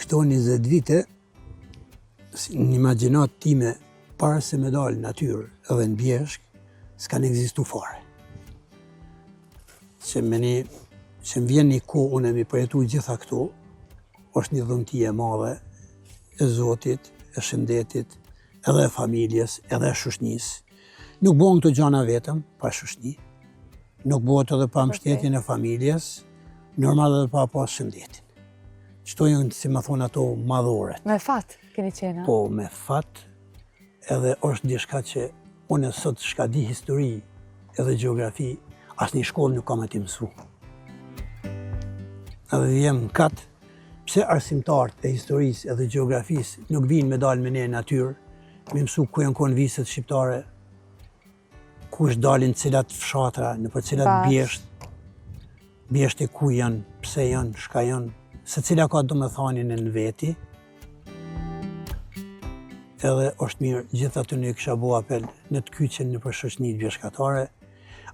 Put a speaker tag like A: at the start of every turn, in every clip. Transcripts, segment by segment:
A: Këto 20 vite, në imagjinat time, para se me dalë natyrë edhe në bjeshk, s'kan ekzistu fare. Që më vjen një kohë unë mi përjetu gjitha këto, është një dhëntie e madhe e Zotit, e shëndetit, edhe e familjes, edhe e shoqënisë. Nuk bëhen këto gjana vetëm, pa shoqëni. Nuk bëhet edhe pa mbështetjen e familjes, normal edhe pa pas shëndetin. Qëto janë, si më thonë ato, madhore.
B: Me fat, keni qenë?
A: Po, me fat, edhe është diçka që unë sot shka di histori edhe gjeografi, asë një shkollë nuk kam e ti mësu. Edhe jem katë, pse arsimtarët e historisë edhe gjeografisë nuk vinë me dalë me ne natyrë, me mësu ku janë konë viset shqiptare, ku është dalin cilat fshatra, në për cilat bjesht e ku janë, pse janë, shka janë, se cila ka do me thanin në veti. Edhe është mirë, gjitha të një kësha bo apel në të kyqen në për shoqënit bjeshkatare,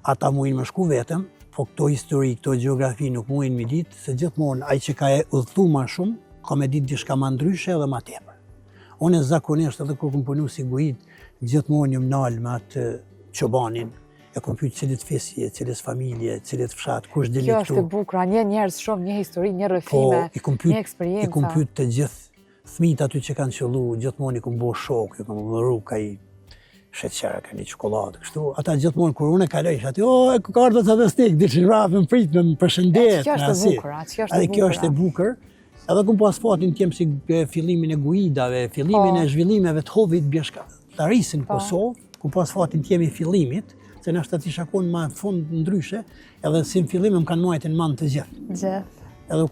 A: ata mujnë më shku vetëm, po këto histori, këto gjeografi nuk mujnë mi ditë, se gjithmonë ai që ka e udhëtu ma shumë, ka me ditë dishka ma ndryshe edhe ma tepër. Unë zakonisht edhe kur këm punu si gujit, gjithmonë jëm nalë me atë qobanin, e kom pyet cilit fesje, cilit familje, cilit fshat, kush dili këtu.
B: Kjo është e bukur, një njerëz shumë, një histori, një rrëfime, një eksperjenca.
A: I kom pyet të gjithë fëmijët aty që kanë qëllu, gjithmonë i kom bo shok, i kom vëru ka i sheqera, ka një qokoladë, kështu. Ata gjithmonë kur unë e kaloj, aty, e ka ardhur të stik, di që rrafë më prit, më përshëndet.
B: Kjo është e bukur,
A: Edhe kjo është e bukur. Edhe kom pas fatin t'jem si fillimin e guidave, fillimin e zhvillimeve të hovit bjeshkatarisë në Kosovë, kom pas fatin t'jem i fillimit, se në ashtë të isha konë ma fund ndryshe, edhe si në fillim më kanë muajt në manë të gjithë. Edhe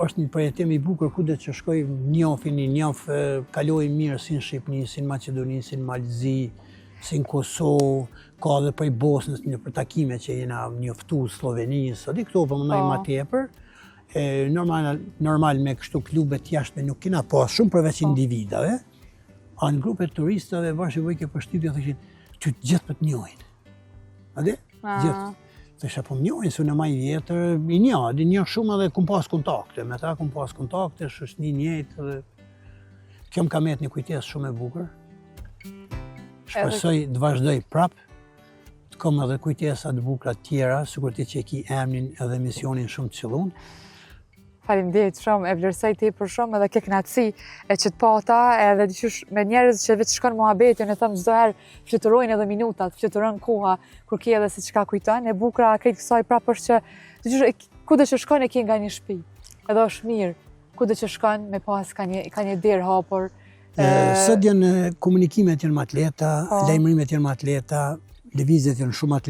A: është një përjetim i bukur ku dhe që shkoj njof, kaloj mirë si në Shqipni, si në Macedoni, si në Malzi, si në Kosovë, ka dhe prej Bosnës një përtakime që jena njoftu Slovenisë, edhe këto për më nëjë ma tepër. Normal me kështu klubet jashtme nuk kena pas shumë përveç individave, a në grupet turistave vashë i vojke për shtypja të që gjithë për të njojnë. Ade? Gjithë. Të isha po më njojnë, su në maj vjetër, i një shumë edhe kum pas kontakte, me ta kum pas kontakte, shoqëni njëjtë dhe kjo më ka met një kujtesë shumë e bukur. Shpresoj të vazhdoj prap, të kom edhe kujtesa të bukura tjera, sikur ti që ki emnin edhe misionin shumë të qëllun.
B: Faleminderit shumë, e vlerësoj tepër shumë edhe ke kënaqësi e që të pata, edhe dyshysh me njerëz që vetë shkon muhabetin e thëmë çdo herë fluturojnë edhe minutat, fluturon koha kur ke edhe siç ka kujton, e bukura krejt kësaj prapë është që dyshysh kudo që shkon e ke nga një shtëpi. Edhe është mirë, kudo që shkon me pas ka një derë hapur.
A: Sot janë komunikimet janë më atleta, lajmërimet janë më atleta, lëvizjet janë shumë atleta.